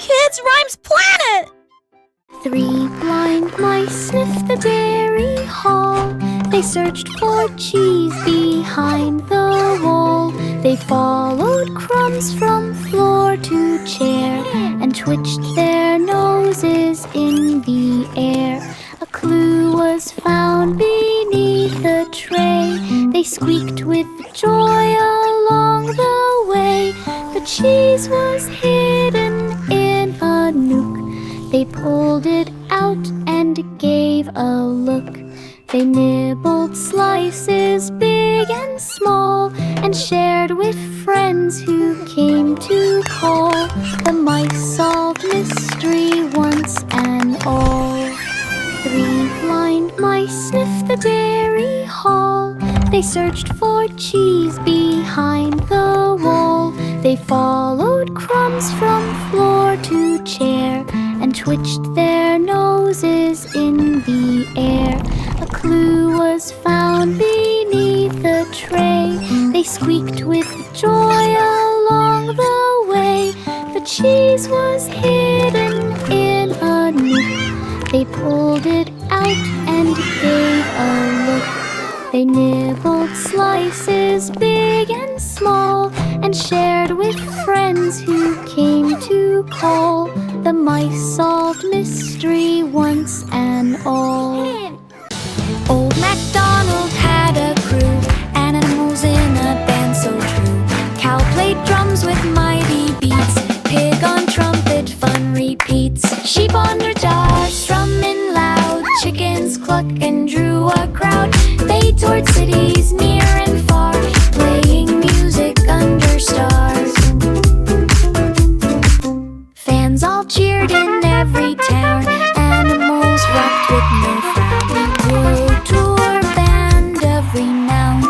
Kids Rhymes Planet! 3 blind mice sniffed the dairy hall. They searched for cheese behind the wall. They followed crumbs from floor to chair and twitched their noses in the air. A clue was found beneath the tray. They squeaked with joy along the way. The cheese was hidden in a nook. They pulled it out and gave a look. They nibbled slices big and small and shared with friends who came to call. The mice solved mystery once and all. 3 blind mice sniffed the dairy hall. They searched for cheese behind the wall. They followed crumbs from floor to chair and twitched their noses in the air. A clue was found beneath the tray. They squeaked with joy along the way. The cheese was hidden in a nook. They pulled it out and gave a look. They nibbled slices big and small and shared with friends who came to call. The mice solved mystery once and all. Old MacDonald had a crew, animals in a band so true. Cow played drums with mighty beats, pig on trumpet, fun repeats. Sheep on their jars, strumming loud, chickens cluck and drew a crowd. They toured cities near and far, playing music under stars. Fans all cheered in every town, animals rocked with no frown. World tour band of renown.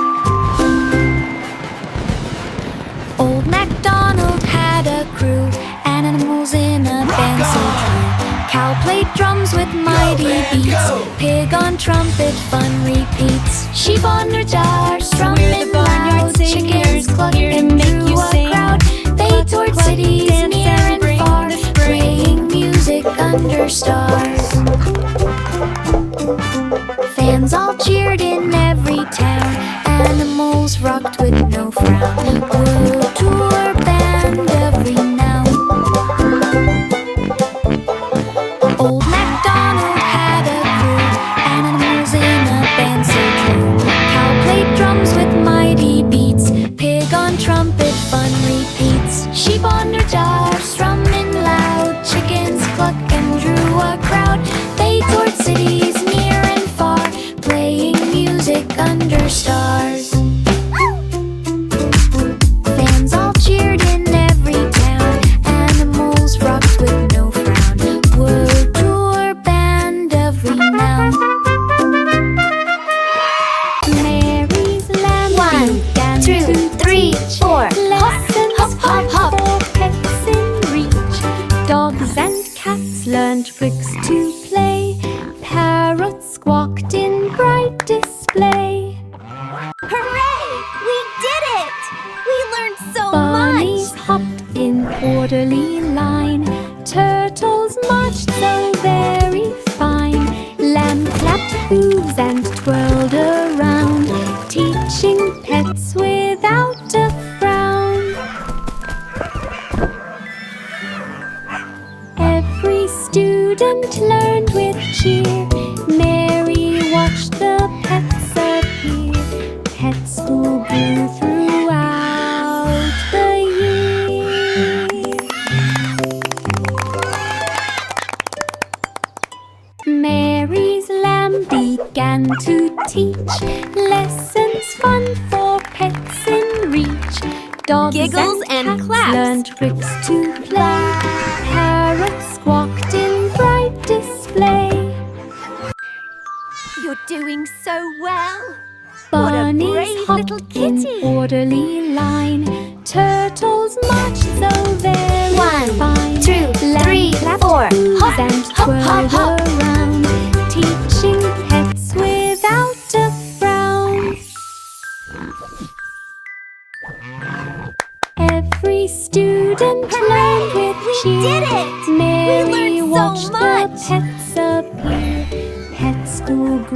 Old MacDonald had a crew, animals in a band so true. Cow played drums with mighty beats, pig on trumpet, fun repeats. Sheep on their jars, strumming loud, chickens cluck and drew a crowd. They toured cities near and far, playing music under stars. Fans all cheered in every town, animals rocked with no frown. World tour band of renown. Old MacDonald had a crew, animals in a band so true. Cow played drums with mighty beats, pig on trumpet, fun repeats. Sheep on their jars, strumming loud, chickens cluck and drew a crowd. They toured cities near and far, playing music under stars. Fans all cheered in every town, animals rocked with no frown. World tour band of renown. Mary's lamb 1, began 2, to 3, 4. lessons Hop, hop, hop. for pets in reach. Dogs and cats learned tricks to play. Parrots squawked in bright display. Hooray! We did it! We learned so Bunnies much! hopped in orderly line. Turtles marched so very fine. Lamb clapped hooves and twirled around, teaching pets without a frown. Every student learned with cheer. Mary watched the pets appear. Pet school grew throughout the year. Mary's lamb began to teach lessons fun for pets in reach. Dogs Giggles and cats claps. learned tricks to play. Parrots squawked in bright display. You're doing so well! What a Bunnies brave little hopped in kitty. orderly line. Turtles marched so very 1, fine. 2, 3, 4. Hop, And hop, hop, twirled hop. around, teaching pets without a frown. Every student learned with We cheer. did it!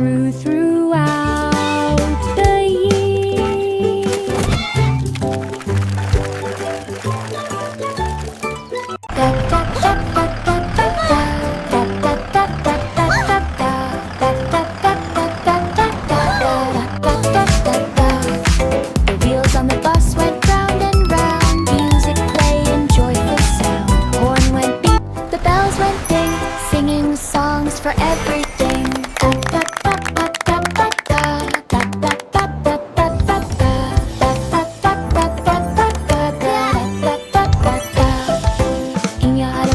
true throughout the year. The wheels on the bus went round and round, music playing joyful sound. Horn went beep, the bells went ding, singing songs for everything.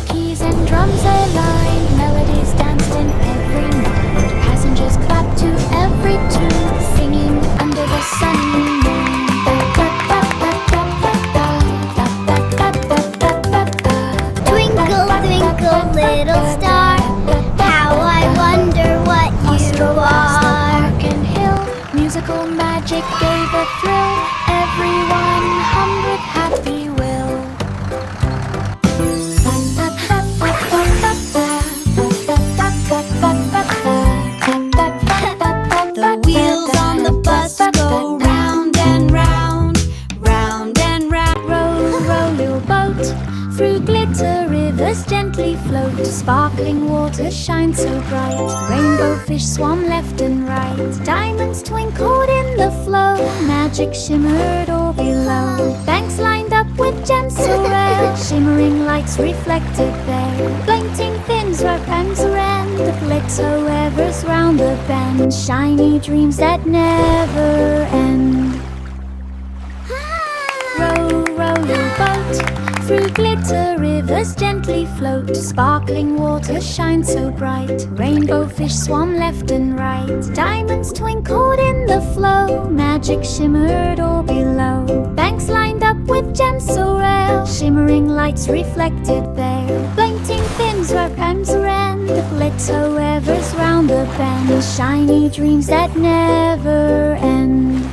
Keys and drums aligned, melodies danced in every mind. Passengers clapped to every tune, singing under the sunny moon. Twinkle, twinkle, little star, how I wonder what you are. Park and hill, musical magic gave a thrill. Everyone hummed with happy will. The wheels on the bus go round and round, round and round. Row, row, little boat, through glitter rivers gently float. Sparkling water shines so bright, rainbow fish swam left and right. Diamonds twinkled in the flow, magic shimmered all below. Banks lined up with gems so rare, shimmering lights reflected there. Blinking fins were pems around, the glitter wevers round the bend. Shiny dreams that never end. Row, row, little boat, through glitter rivers gently float. Sparkling water shines so bright, rainbow fish swam left and right. Diamonds twinkled in the flow, magic shimmered all below. Banks lined up with gems so rare, shimmering lights reflected there. Blinking fins were pems around, the glitter wevers round the bend. Shiny dreams that never end.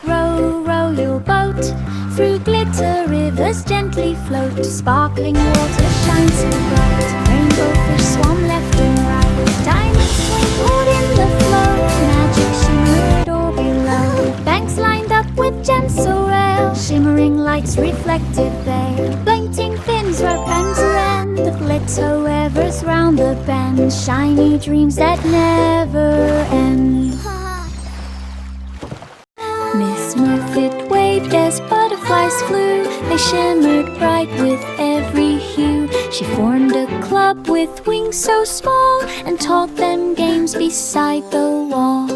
Row, row, little boat, through glitter rivers gently float. Sparkling water shines so bright, rainbow fish swam left and right. Diamonds twinkled in the flow, magic shimmered all below. Banks lined up with gems so rare, shimmering lights reflected there. Blinking fins were pems around, the glitter wevers round the bend. Shiny dreams that never end. Miss Muffet waved as butterflies flew. They shimmered bright with every hue. She formed a club with wings so small and taught them games beside the wall.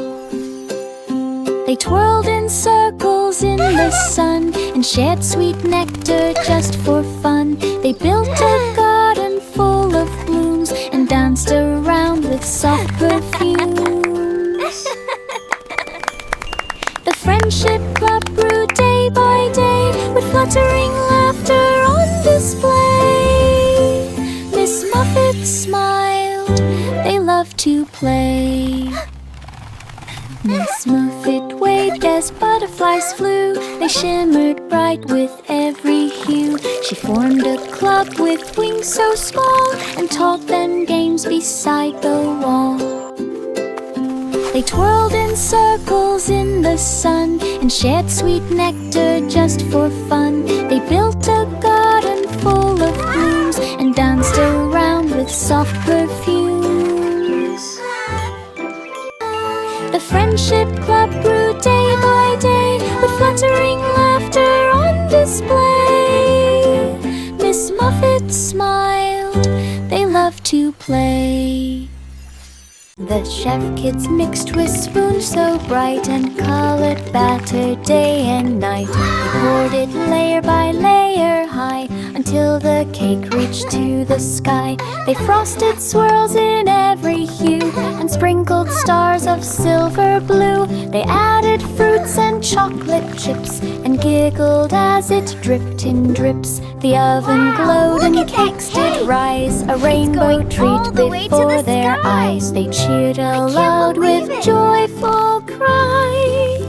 They twirled in circles in the sun and shared sweet nectar just for fun. They built a garden full of blooms and danced around with soft perfumes. The Friendship Club grew day by day with fluttering laughter on display. Miss Muffet smiled, they loved to play. Miss Muffet waved as butterflies flew. They shimmered bright with every hue. She formed a club with wings so small and taught them games beside the wall. They twirled in circles in the sun and shared sweet nectar just for fun. They built a garden full of blooms and danced around with soft perfumes. The Friendship Club grew day by day with fluttering laughter on display. Miss Muffet smiled, they loved to play. The chef kids mixed with spoons so bright and colored batter day and night. They poured it layer by layer high until the cake reached to the sky. They frosted swirls in every hue and sprinkled stars of silver blue. They added fruits and chocolate chips and giggled as it dripped in drips. The oven glowed and cakes did rise, a rainbow treat before their eyes. They cheered aloud with joyful cries.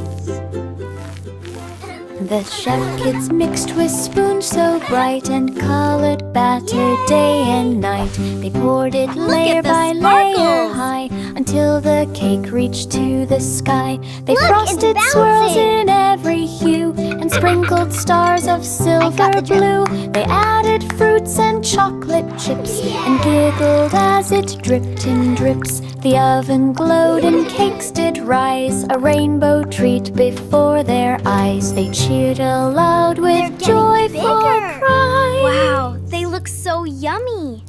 The chef kids mixed with spoons so bright and colored batter day and night. They poured it layer by layer high until the cake reached to the sky. They frosted swirls in every hue and sprinkled stars of silver blue. They added fruits and chocolate chips and giggled as it dripped in drips. The oven glowed and cakes did rise, a rainbow treat before their eyes. They cheered aloud with joyful cries. Wow, they look so yummy.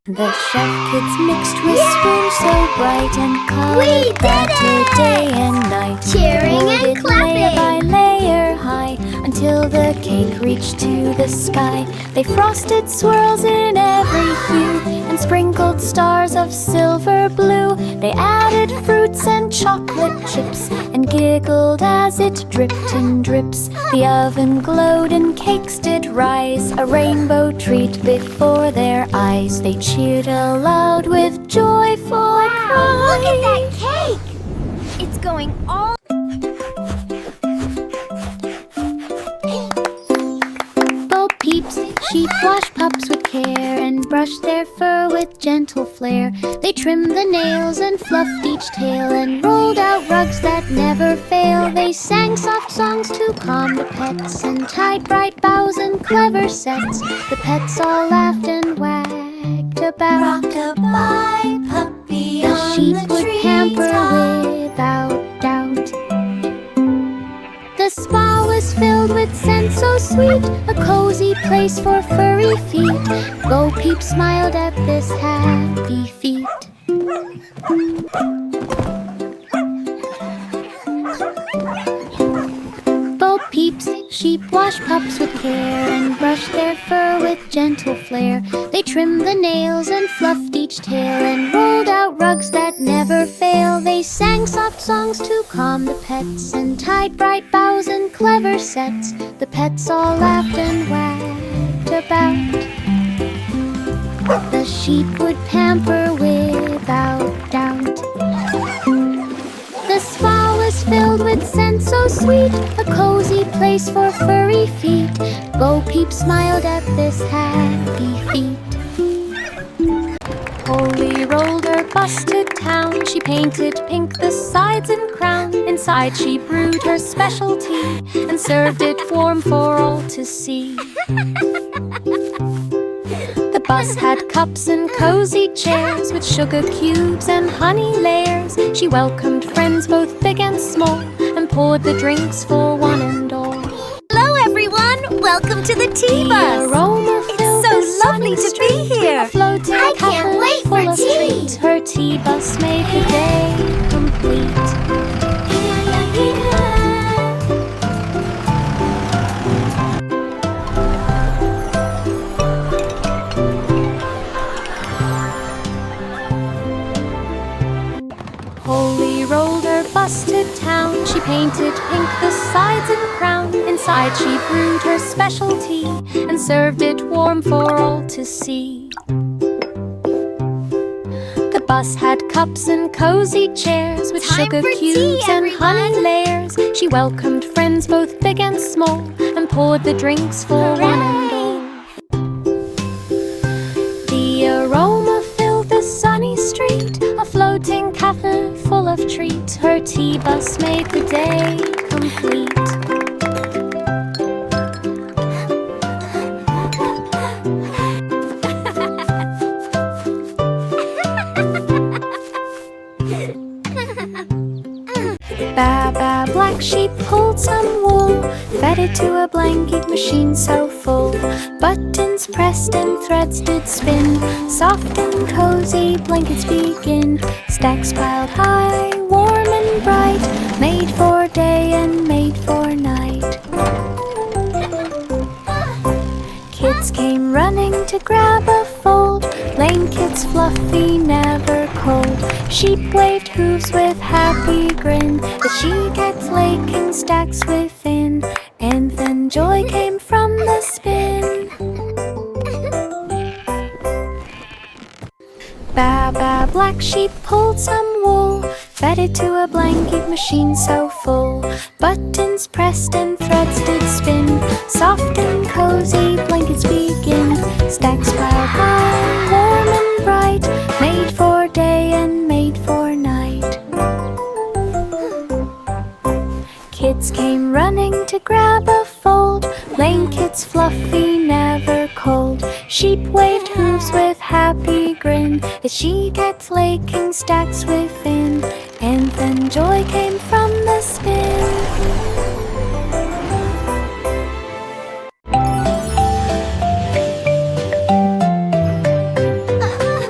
The chef kids mixed with spoons so bright and colored batter day and night. Cheering Poured and it layer by clapping. layer high until the cake reached to the sky. They frosted swirls in every hue and sprinkled stars of silver blue. They added fruits and chocolate chips and giggled as it dripped in drips. The oven glowed and cakes did rise, a rainbow treat before their eyes. They cheered aloud with joyful cries. Look at that cake! It's going all... Bo Peeps, sheep wash pups with care and brush their fur with gentle flair. They trimmed the nails and fluffed each tail and rolled out rugs that never fail. They sang soft songs to calm the pets and tied bright bows and clever sets. The pets all laughed and wagged about. Rock-a-bye puppy The on sheep the would tree pamper top. without doubt. The spa was filled with scent so sweet, a cozy place for furry feet. Bo Peep smiled at this happy feat. Bo Peeps, sheep wash pups with care and brush their fur with gentle flair. They trimmed the nails and fluffed each tail and rolled out rugs that never fail. They sang soft songs to calm the pets and tied bright bows and clever sets. The pets all laughed and wagged about. The sheep would pamper without doubt. The spa was filled with scent so sweet, a cozy place for furry feet. Bo Peep smiled at this happy feat. Polly rolled her bus to town. She painted pink the sides and crown. Inside she brewed her specialty and served it warm for all to see. The bus had cups and cozy chairs with sugar cubes and honey layers. She welcomed friends both big and small and poured the drinks for one and all. Hello, everyone! Welcome to the tea The bus! aroma filled so the sunny lovely to be street. here. A floating I can't kettle wait for full of tea. treats. Her tea bus made the day complete. Polly rolled her bus to town. She painted pink the sides and crown. Inside she brewed her specialty and served it warm for all to see. The bus had cups and cozy chairs with Time sugar for tea, cubes and everyone. honey layers. She welcomed friends both big and small and poured the drinks for one and all. The aroma filled the sunny street, a floating cafe full of treats. Her tea bus made the day complete. Ba-ba, black sheep pulled some wool, fed it to a blanket machine so full. Buttons pressed and threads did spin, soft and cozy blankets begin. Stacks piled high, warm and bright, made for day and made for night. Kids came running to grab a fold, blankets fluffy, never cold. Sheep waved hooves with happy grin, the she-cats lake in stacks within, and then joy came from the spin. Ba-ba, black sheep pulled some wool, fed it to a blanket machine so full. Buttons pressed and threads did spin. Soft and cozy blankets begin. Stacks piled high, warm and bright, made for day and made for night. Kids came running to grab a fold. Blankets fluffy, never cold. Sheep waved hooves with happy grin. The she-cat flaking stacks within. And then joy came from the spin.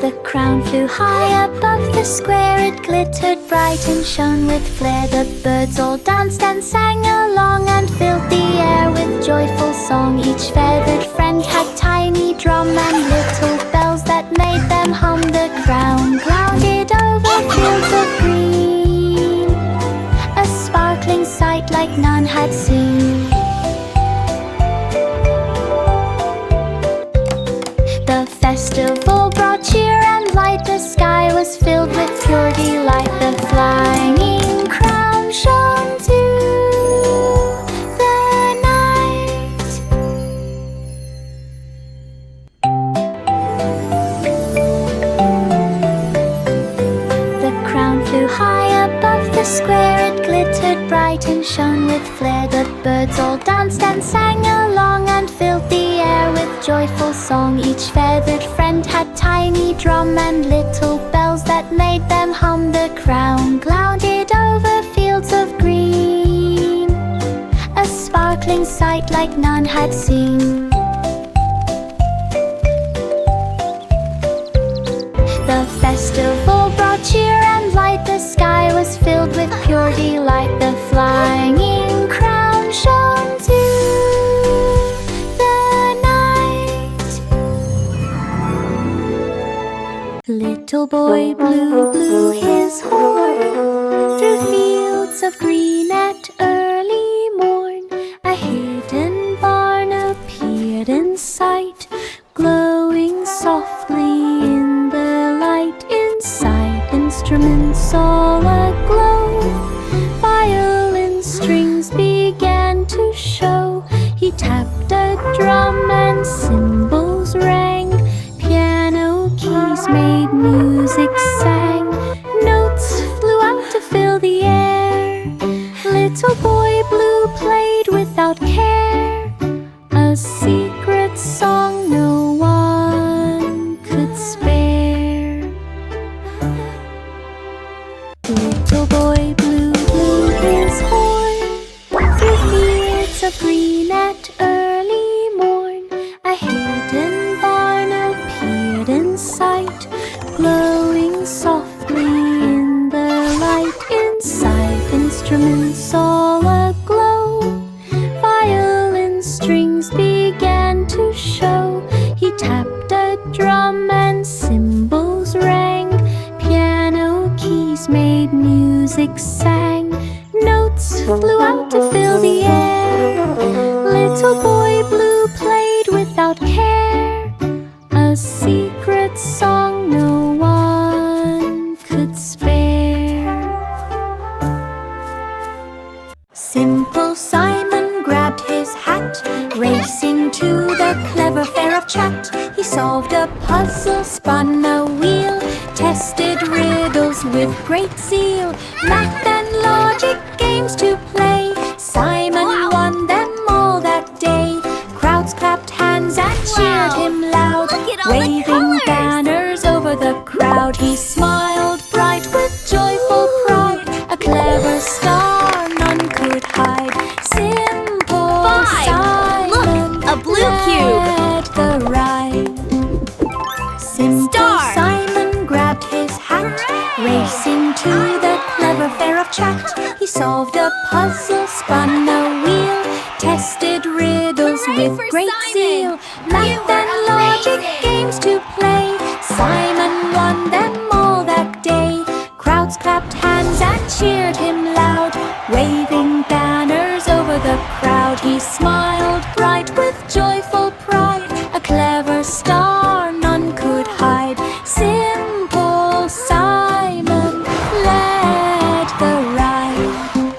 The crown flew high above the square. It glittered bright and shone with flair. The birds all danced and sang along and filled the air with joyful song. Each feathered friend had tiny drum and little bells that made them hum. The crown clouded over fields of green, a sparkling sight like none had seen. The festival brought cheer and light. The sky was filled with pure delight. The flying crown shone through the night. The crown flew high above the square. It glittered bright and shone with flair. The birds all danced and sang along and filled the air with joyful song. Each feathered friend had tiny drum and little bells that made them hum. The crown clouded over fields of green, a sparkling sight like none had seen. The festival brought cheer and light. The sky was filled with pure delight. The flying crown shone through the night. Little boy blue blew his horn through fields of green at early morn. A hidden barn appeared in sight, glowing softly in the light. Inside, instruments all aglow. Violin strings began to show. He tapped a drum and cymbals rang. Piano keys made music sang. Notes flew out to fill the air. Little boy blue played without care, a secret song no one could spare. Little boy blue blew his horn through fields of green at early morn. A hidden barn appeared in sight, glowing softly in the light. Inside, instruments all aglow. Violin strings began to show. He tapped a drum and cymbals rang. Piano keys made music sang. Notes flew out to fill the air. Little boy blue played without care, a secret song no one could spare. Simple Simon grabbed his hat, racing to the clever fair of chat. He solved a puzzle, spun a wheel, tested riddles with great zeal. Math and logic games to play. Simon won them all that day. Crowds clapped hands and cheered him loud, waving banners over the crowd. He smiled bright with joyful pride, a clever star none could hide. Simple Simon, Look, a blue cube. led the ride. Simple Star. Simon grabbed his hat, racing to the clever fair of chat. He solved a puzzle, spun a wheel, tested riddles Hooray with for great Simon. zeal. Math and logic games to play. Simon won them all that day. Crowds clapped hands and cheered him loud, waving banners over the crowd. He smiled bright with joyful pride, a clever star none could hide. Simple Simon led the ride.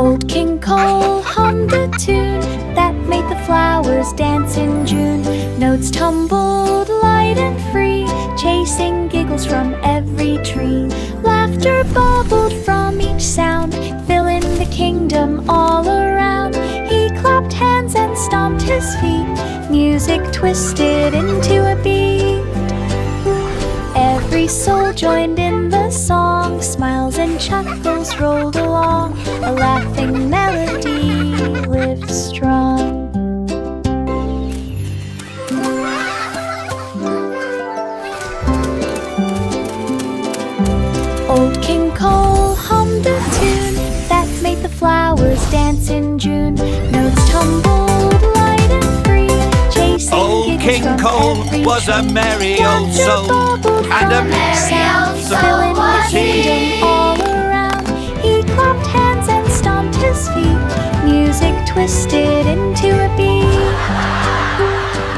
Old King Cole hummed a tune that made the flowers dance in June. Notes tumbled light and free, chasing giggles from every tree. Laughter bubbled from each sound, filling the kingdom all around. He clapped hands and stomped his feet, music twisted into a beat. Every soul joined in the song, smiles and chuckles rolled along. A laughing melody lived strong. Old King Cole hummed a tune that made the flowers dance in June. Notes tumbled light and free, chasing Old King Cole was a merry old soul, and a merry old soul filling the was kingdom all around. He clapped hands and stomped his feet, music twisted into a beat.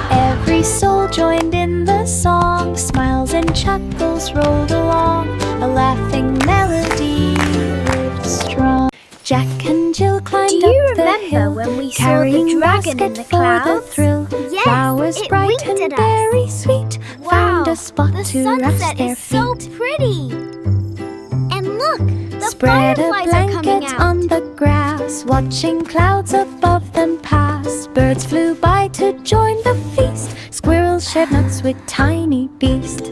Every soul joined in the song, smiles and chuckles rolled along. A laughing melody lived strong. Jack and Jill climbed Do you up the remember hill, when we saw the carrying dragon in basket the for the clouds? thrill. Yes, Flowers it bright winked and at us. very sweet, found a spot the to rest sunset their is so feet. pretty. And look, the Spread a fireflies are coming blanket out. on the grass, watching clouds above them pass. Birds flew by to join the feast, squirrels shared nuts with tiny beast.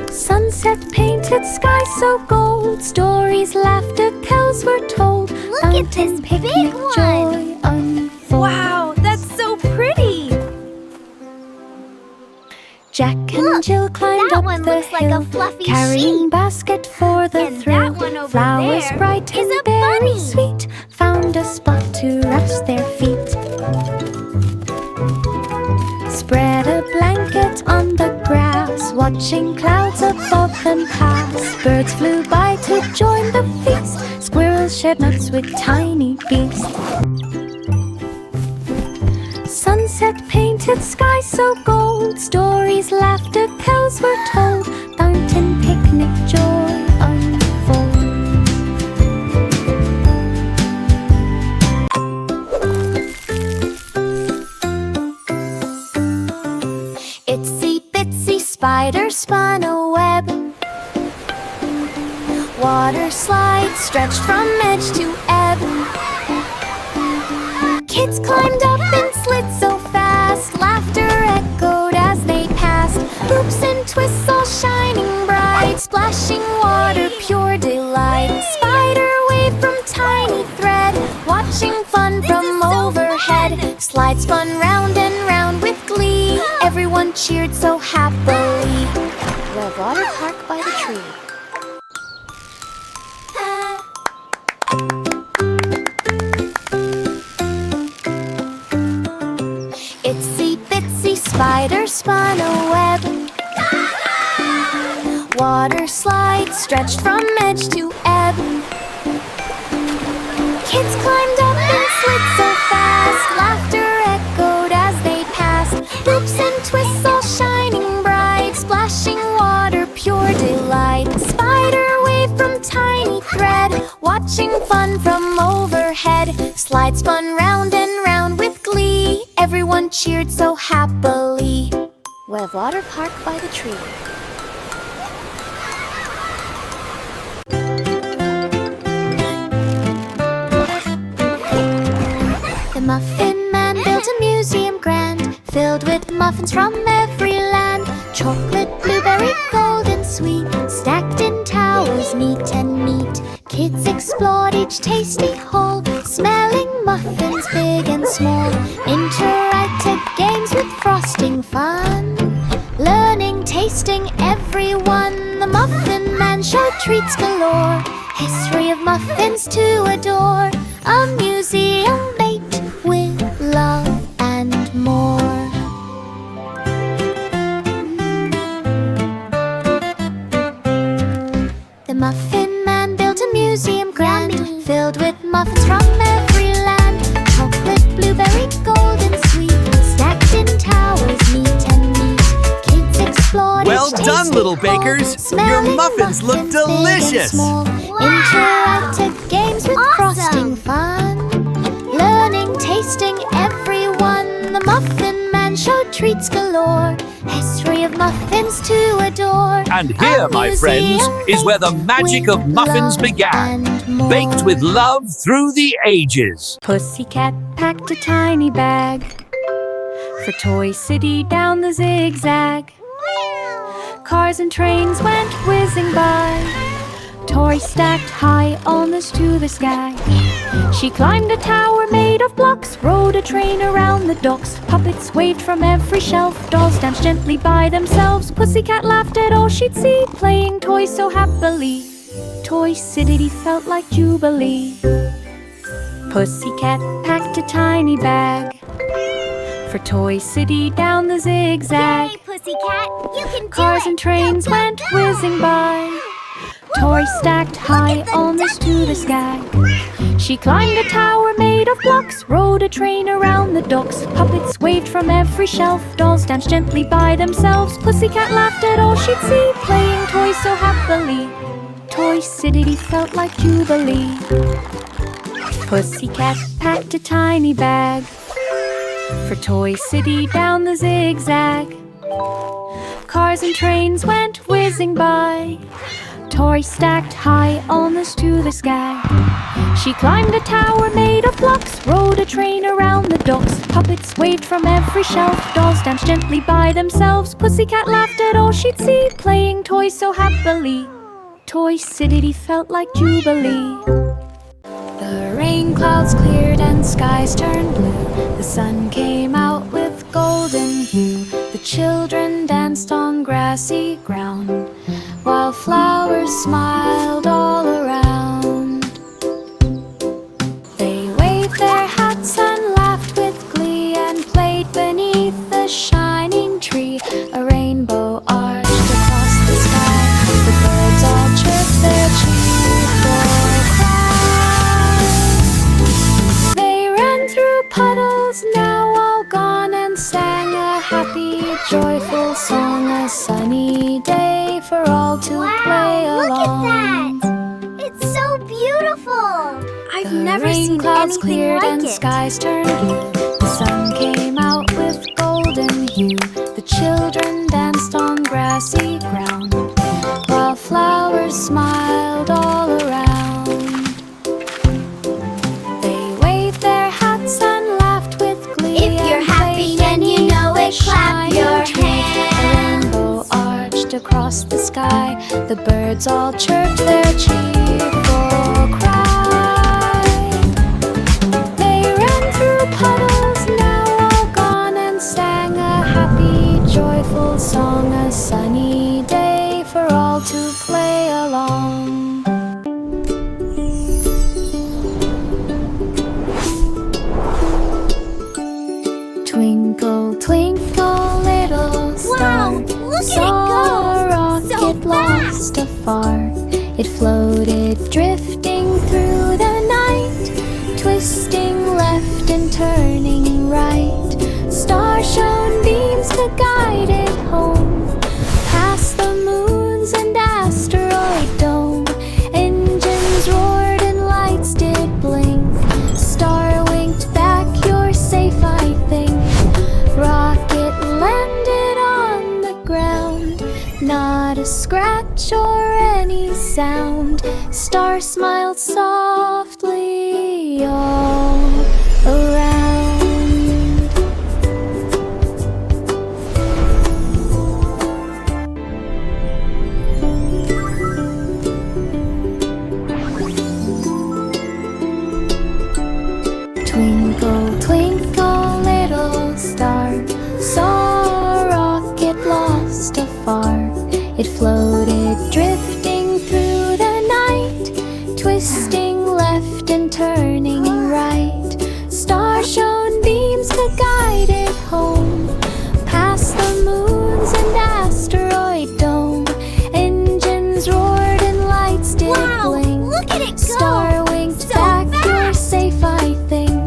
Sunset painted sky so gold, stories, laughter, tales were told. Look at Fountain, this picnic, big one. joy unfold. Wow, that's so pretty. Jack and Look, Jill climbed that up one the looks like hill, a fluffy carrying sheep. basket for the And thrill. that one over Flowers there bright is and a very bunny. sweet, found a spot to rest their feet. Spread a blanket on the grass, watching clouds above them pass. Birds flew by to join the feast, squirrels shared nuts with tiny beast. Sunset painted sky so gold, stories, laughter, tales were told. Fountain, picnic, joy unfold. Itsy bitsy spider spun a web. Water slides stretched from edge to ebb. Kids climbed up and slid so fast, laughter echoed as they passed. Hoops and twists all shining bright, splashing water, pure delight. Spider wave from tiny thread, watching fun from overhead. Slide spun round and round with glee, everyone cheered so happily. The water park by the tree. Itsy bitsy spider spun a web. Water slides stretched from edge to ebb. Kids climbed up and slid so fast, laughter echoed as they passed. Loops and twists all shining bright, splashing water, pure delight. Spider wave from tiny thread, watching fun from overhead. Slide spun round and round with glee, everyone cheered so happily. Web water park by the tree. The Muffin Man built a museum grand, filled with muffins from every land. Chocolate, blueberry, gold and sweet, stacked in towers neat and neat. Kids explored each tasty hall, smelling muffins big and small. Interactive games with frosting fun, learning, tasting, everyone. The Muffin Man showed treats galore, history of muffins to adore. A museum baked with love and more. The Muffin Man built a museum grand, filled with muffins from every land. Chocolate, blueberry, gold and sweet, stacked in towers neat and neat. Kids explored Well each done, little bakers. Your Smelling muffins look big and delicious. small. Interactive games with frosting fun. Learning, tasting, everyone. The Muffin Man showed treats galore. History of muffins to adore. And here, A my friends, museum is where the magic with of muffins love began. and more. Baked with love through the ages. Pussycat packed a tiny bag for Toy City down the zigzag. Cars and trains went whizzing by. Toys stacked high almost to the sky. She climbed a tower made of blocks, rode a train around the docks. Puppets waved from every shelf, dolls danced gently by themselves. Pussycat laughed at all she'd see, playing toys so happily. Toy City felt like jubilee. Pussycat packed a tiny bag for Toy City down the zigzag. Yay, Pussycat! You can do Cars it! and trains Go, go, went go! whizzing by. Toys stacked high almost to the sky. She climbed a tower made of blocks, rode a train around the docks. Puppets waved from every shelf, dolls danced gently by themselves. Pussycat laughed at all she'd see, playing toys so happily. Toy City felt like jubilee. Pussycat packed a tiny bag for Toy City down the zigzag. Cars and trains went whizzing by. Toys stacked high almost to the sky. She climbed a tower made of blocks, rode a train around the docks. Puppets waved from every shelf, dolls danced gently by themselves. Pussycat laughed at all she'd see, playing toys so happily. Toy City felt like jubilee. The rain clouds cleared and skies turned blue. The sun came out with golden hue. The children danced on grassy ground, while flowers smiled all around. They waved their hats and laughed with glee, and played beneath the shining tree. A rainbow arched across the sky. The birds all chirped their cheerful cry. They ran through puddles, now all gone, and sang a happy, joyful song. A sunny day for all to play Look along. at that! It's so beautiful! I've never Rain seen clouds anything cleared like and it. skies turned blue. The sun came out with golden hue. The children danced on grassy ground, while flowers smiled all around. They waved their hats and laughed with glee. If you're and happy played and you know it, beneath the clap your shining tree. A hands. rainbow arched across the sky. The birds all chirped their cheerful cry. They ran through puddles, now all gone, and sang a happy, joyful song. A sunny day for all to play along. Twinkle, twinkle, little star, Wow, look at it saw go! a rocket So lost afar. It floated, drifting through the night, twisting left and turning right. Star shone beams to guide it home, past the moons and asteroid dome. Engines roared and lights did blink. Star winked back, you're safe, I think. Rocket landed on the ground, not a scratch or any sound. Star smiled softly all around. Twinkle, twinkle, little star, saw a rocket lost afar. It floated, drifting through the night, twisting left and turning right. Star shone beams to guide it home, past the moons and asteroid dome. Engines roared and lights did Wow, blink. look at it go! Star winked So back, you're fast! safe, I think.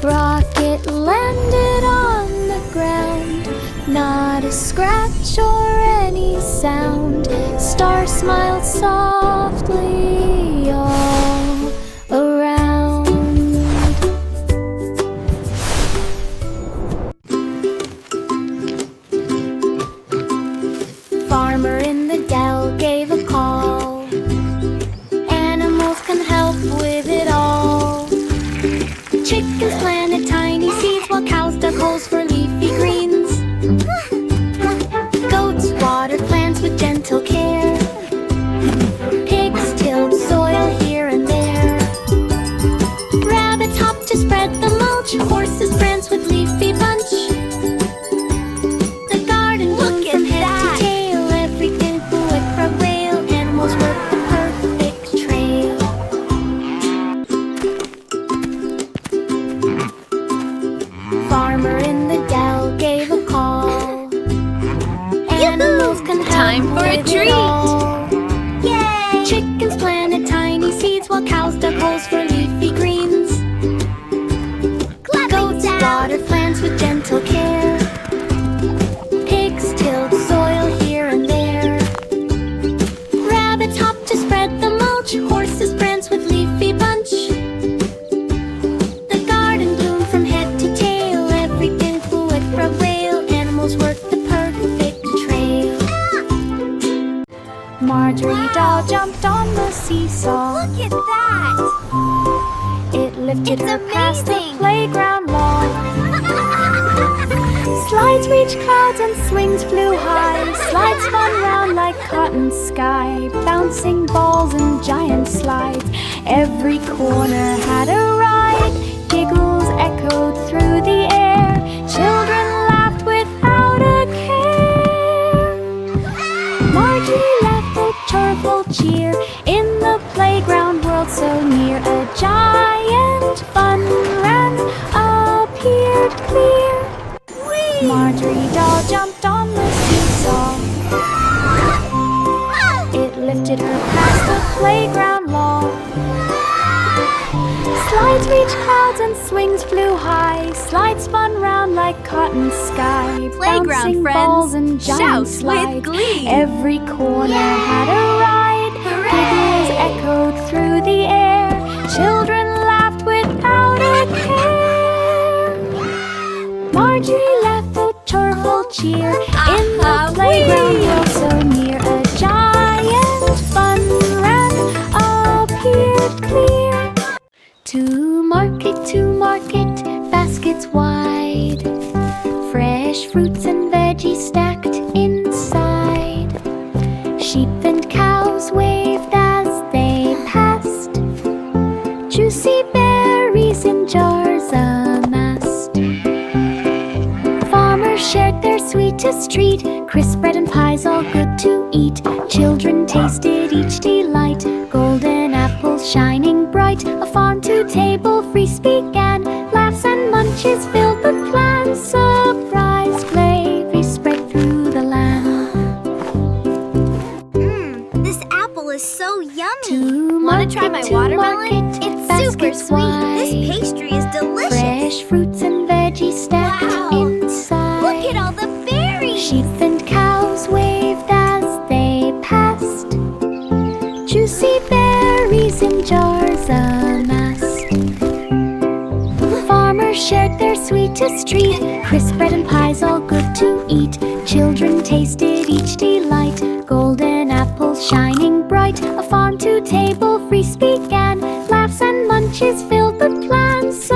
Rocket landed on the ground, not a scratch or any sound. softly all around. Farmer in the dell gave a call. Animals can help with it all. Chickens planted tiny seeds while cows dug holes for leafy greens. Goats watered plants with gentle care. Pigs tilled soil here and there. Rabbits hopped to spread the mulch. Horses pranced with leafy bunch. The garden bloomed from head to tail. Everything flew at a rail. Animals worked the perfect trail. Farmer in the dell gave a call. Animals can help Time for a with it treat. all. Yay! Chickens planted tiny seeds while cows dug holes for leafy greens. Goats watered plants with gentle care. Pigs tilled soil here and there. Rabbits hopped to spread the mulch. Horses pranced with leafy bunch. The garden bloomed from head to tail. Everything flew at a rail. Animals worked the perfect trail. Marjorie doll jumped on the seesaw. Look at that! It lifted It's her past the amazing. playground wall. Slides reached clouds and swings flew high. Slides spun round like cotton sky. Bouncing balls and giant slides. Every corner had a ride. Giggles echoed through the air. Children laughed without a care. Marjorie left a cheerful cheer in the playground world so near. A giant fun run appeared clear. Marjorie doll jumped on the seesaw. It lifted her past the playground wall. Slides reached clouds and swings flew high. Slides spun round like cotton sky. Playground Bouncing friends, balls and giant shout with slides. glee. Every corner had a ride. Giggles echoed through the air. Children laughed without a care. Marjorie left a cheerful cheer in the playground world so near. A giant fun run appeared clear. To market, baskets wide. Fresh fruits and veggies stacked inside. Sheep and cows waved as they passed. Juicy berries in jars amassed. Farmers shared their sweetest treat. Crisp bread and pies all good to eat. Children tasted each delight. Golden apples shining bright. A farm to table feast began. Laughs and munches filled the plan. Surprise gravy spread through the land. This apple is so yummy. To Wanna try my market, to watermelon? market, It's super baskets sweet. This wide. pastry is delicious. Fresh fruits and veggies stacked Wow. inside. Look at all the berries. Sheep and cows waved as they passed. Juicy berries in jars amassed. Farmers shared their sweetest treat. Crisp bread and pies all good to eat. Children tasted each delight. Golden apples shining bright. A farm to table feast began. Laughs and munches filled the plan. So